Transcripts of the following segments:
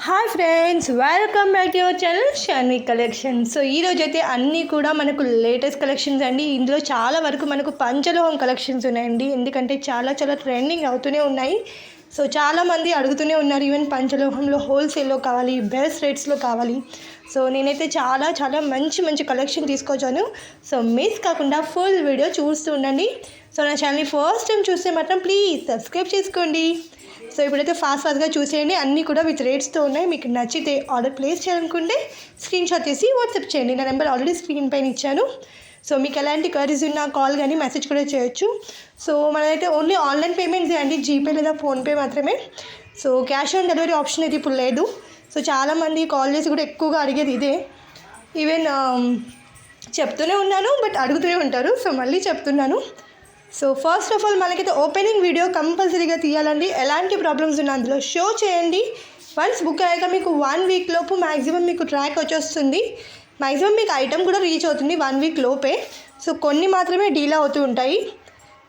Hi friends, welcome back to your channel Shanvi collection. So ఈరోజు అయితే అన్నీ కూడా మనకు లేటెస్ట్ కలెక్షన్స్ అండి. ఇందులో చాలా వరకు మనకు పంచలోహం కలెక్షన్స్ ఉన్నాయండి. ఎందుకంటే చాలా ట్రెండింగ్ అవుతూనే ఉన్నాయి. సో చాలామంది అడుగుతూనే ఉన్నారు, ఈవెన్ పంచలోహంలో హోల్సేల్లో కావాలి, బెస్ట్ రేట్స్లో కావాలి. సో నేనైతే చాలా మంచి కలెక్షన్ తీసుకొచ్చాను. సో మిస్ కాకుండా ఫుల్ వీడియో చూస్తూ ఉండండి. సో నా ఛానల్ని ఫస్ట్ టైం చూస్తే మాత్రం ప్లీజ్ సబ్స్క్రైబ్ చేసుకోండి. సో ఇప్పుడైతే ఫాస్ట్గా చూసేయండి. అన్నీ కూడా విత్ రేట్స్తో ఉన్నాయి. మీకు నచ్చితే ఆర్డర్ ప్లేస్ చేయాలనుకుంటే స్క్రీన్ షాట్ చేసి వాట్సాప్ చేయండి. నా నెంబర్ ఆల్రెడీ స్క్రీన్ పైన ఇచ్చాను. సో మీకు ఎలాంటి క్వరీస్ ఉన్నా కాల్ కానీ మెసేజ్ కూడా చేయొచ్చు. సో మనమైతే ఓన్లీ ఆన్లైన్ పేమెంట్స్ అండి, జీపే లేదా ఫోన్పే మాత్రమే. So cash on delivery option అయితే ఇప్పుడు లేదు. సో చాలామంది కాల్ చేసి కూడా ఎక్కువగా అడిగేది ఇదే. ఈవెన్ చెప్తూనే ఉన్నాను, బట్ అడుగుతూనే ఉంటారు. సో మళ్ళీ చెప్తున్నాను. సో ఫస్ట్ ఆఫ్ ఆల్ మనకైతే ఓపెనింగ్ వీడియో కంపల్సరీగా తీయాలండి. ఎలాంటి ప్రాబ్లమ్స్ ఉన్నా అందులో షో చేయండి. వన్స్ బుక్ అయ్యాక మీకు 1 వీక్ లోపు మ్యాక్సిమం మీకు ట్రాక్ వచ్చేస్తుంది. మ్యాక్సిమం మీకు ఐటమ్ కూడా రీచ్ అవుతుంది 1 వీక్ లోపే. సో కొన్ని మాత్రమే డీలే అవుతూ ఉంటాయి.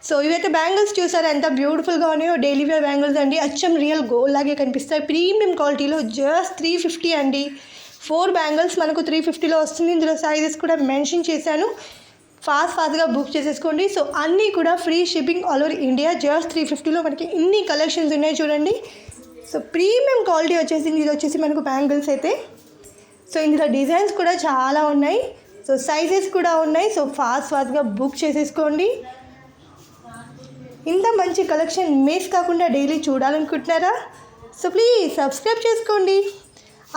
సో ఇవైతే బ్యాంగిల్స్ చూసారా ఎంత బ్యూటిఫుల్గా ఉన్నాయో. డైలీ వేర్ బ్యాంగిల్స్ అండి, అచ్చం రియల్ గోల్డ్ లాగే కనిపిస్తాయి. ప్రీమియం క్వాలిటీలో జస్ట్ 350 అండి. 4 బ్యాంగిల్స్ మనకు 350లో వస్తుంది. ఇందులో సైజెస్ కూడా మెన్షన్ చేశాను. ఫాస్ట్గా బుక్ చేసేసుకోండి. సో అన్నీ కూడా free shipping all over India. Just 350లో మనకి ఇన్ని కలెక్షన్స్ ఉన్నాయి చూడండి. సో ప్రీమియం క్వాలిటీ వచ్చేసింది. ఇది వచ్చేసి మనకు బ్యాంగిల్స్ అయితే. సో ఇందులో డిజైన్స్ కూడా చాలా ఉన్నాయి. సో సైజెస్ కూడా ఉన్నాయి. సో ఫాస్ట్గా బుక్ చేసేసుకోండి. ఇంత మంచి కలెక్షన్ మిస్ కాకుండా డైలీ చూడాలనుకుంటున్నారా? సో ప్లీజ్ సబ్స్క్రైబ్ చేసుకోండి.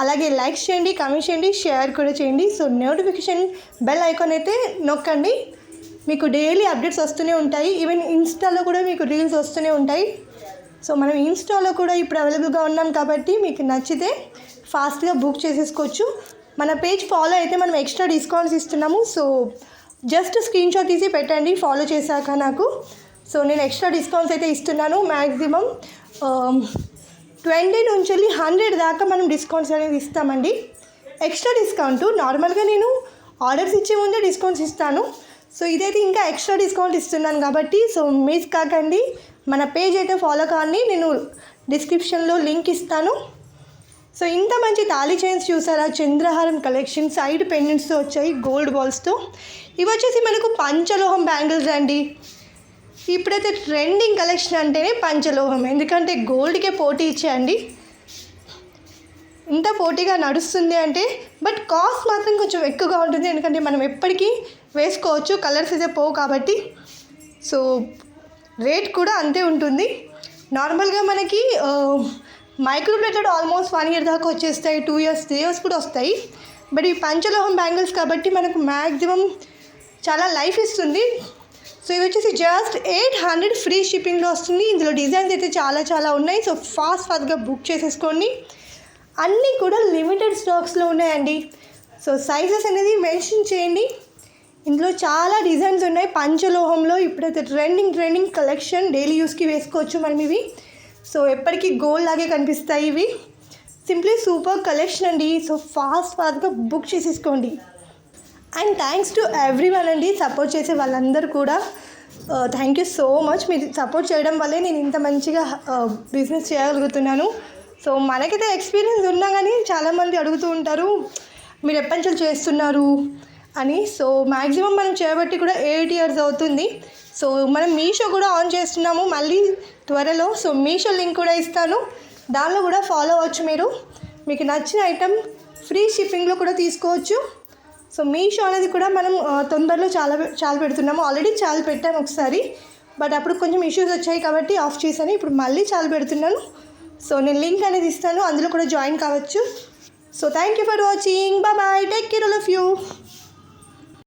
అలాగే లైక్ చేయండి, కామెంట్ చేయండి, షేర్ కూడా చేయండి. సో నోటిఫికేషన్ బెల్ ఐకాన్ అయితే నొక్కండి. మీకు డైలీ అప్డేట్స్ వస్తూనే ఉంటాయి. ఈవెన్ ఇన్స్టాలో కూడా మీకు రీల్స్ వస్తూనే ఉంటాయి. సో మనం ఇన్స్టాలో కూడా ఇప్పుడు అవైలబుల్గా ఉన్నాం కాబట్టి మీకు నచ్చితే ఫాస్ట్గా బుక్ చేసేసుకోవచ్చు. మన పేజ్ ఫాలో అయితే మనం ఎక్స్ట్రా డిస్కౌంట్స్ ఇస్తున్నాము. సో జస్ట్ స్క్రీన్ షాట్ తీసి పెట్టండి ఫాలో చేశాక నాకు. సో నేను ఎక్స్ట్రా డిస్కౌంట్స్ అయితే ఇస్తున్నాను. మ్యాక్సిమం 20 నుంచి 100 దాకా మనం డిస్కౌంట్స్ అనేది ఇస్తామండి. ఎక్స్ట్రా డిస్కౌంట్ నార్మల్గా నేను ఆర్డర్స్ ఇచ్చే ముందే డిస్కౌంట్స్ ఇస్తాను. సో ఇదైతే ఇంకా ఎక్స్ట్రా డిస్కౌంట్ ఇస్తున్నాను కాబట్టి సో మిస్ కాకండి. మన పేజ్ అయితే ఫాలో కానీ, నేను డిస్క్రిప్షన్లో లింక్ ఇస్తాను. సో ఇంత మంచి తాళీ చైన్స్ చూసారా, చంద్రహారం కలెక్షన్, సైడ్ పెండెంట్స్తో వచ్చాయి గోల్డ్ బాల్స్తో. ఇవి వచ్చేసి మనకు పంచలోహం బ్యాంగిల్స్ అండి. ఇప్పుడైతే ట్రెండింగ్ కలెక్షన్ అంటేనే పంచలోహం, ఎందుకంటే గోల్డ్కే పోటీ ఇచ్చేయండి. ఇంత పోటీగా నడుస్తుంది అంటే, బట్ కాస్ట్ మాత్రం కొంచెం ఎక్కువగా ఉంటుంది. ఎందుకంటే మనం ఎప్పటికీ వేసుకోవచ్చు, కలర్స్ అయితే పోవు కాబట్టి. సో రేట్ కూడా అంతే ఉంటుంది. నార్మల్గా మనకి మైక్రోప్లేటెడ్ ఆల్మోస్ట్ 1 ఇయర్ దాకా వచ్చేస్తాయి, 2 ఇయర్స్ 3 ఇయర్స్ కూడా వస్తాయి. బట్ ఈ పంచలోహం బ్యాంగిల్స్ కాబట్టి మనకు మ్యాక్సిమం చాలా లైఫ్ ఇస్తుంది. సో ఇవి వచ్చేసి జస్ట్ 800 ఫ్రీ షిప్పింగ్లో వస్తుంది. ఇందులో డిజైన్స్ అయితే చాలా ఉన్నాయి. సో ఫాస్ట్గా బుక్ చేసేసుకోండి. అన్నీ కూడా లిమిటెడ్ స్టాక్స్లో ఉన్నాయండి. సో సైజెస్ అనేది మెన్షన్ చేయండి. ఇందులో చాలా డిజైన్స్ ఉన్నాయి పంచలోహంలో. ఇప్పుడైతే ట్రెండింగ్ కలెక్షన్, డైలీ యూస్కి వేసుకోవచ్చు మనం ఇవి. సో ఎప్పటికీ గోల్డ్ లాగే కనిపిస్తాయి ఇవి. సింప్లీ సూపర్ కలెక్షన్ అండి. సో ఫాస్ట్గా బుక్ చేసేసుకోండి. అండ్ థ్యాంక్స్ టు ఎవ్రీవన్ అండి, సపోర్ట్ చేసే వాళ్ళందరూ కూడా థ్యాంక్ యూ సో మచ్. మీరు సపోర్ట్ చేయడం వల్లే నేను ఇంత మంచిగా బిజినెస్ చేయగలుగుతున్నాను. సో మనకైతే ఎక్స్పీరియన్స్ ఉన్నా కానీ చాలామంది అడుగుతూ ఉంటారు, మీరు ఎప్పటి నుంచి చేస్తున్నారు అని. సో మ్యాక్సిమం మనం చేయబట్టి కూడా 8 ఇయర్స్ అవుతుంది. సో మనం మీషో కూడా ఆన్ చేస్తున్నాము మళ్ళీ త్వరలో. సో మీషో లింక్ కూడా ఇస్తాను, దానిలో కూడా ఫాలో అవ్వచ్చు మీరు. మీకు నచ్చిన ఐటెం ఫ్రీ షిప్పింగ్లో కూడా తీసుకోవచ్చు. సో మీషో అనేది కూడా మనం తొందరలో చాలా పెడుతున్నాము. ఆల్రెడీ చాలా పెట్టాను ఒకసారి, బట్ అప్పుడు కొంచెం ఇష్యూస్ వచ్చాయి కాబట్టి ఆఫ్ చేశాను. ఇప్పుడు మళ్ళీ చాలా పెడుతున్నాను. సో నేను లింక్ అనేది ఇస్తాను, అందులో కూడా జాయిన్ కావచ్చు. So thank you for watching. Bye, take care all of you.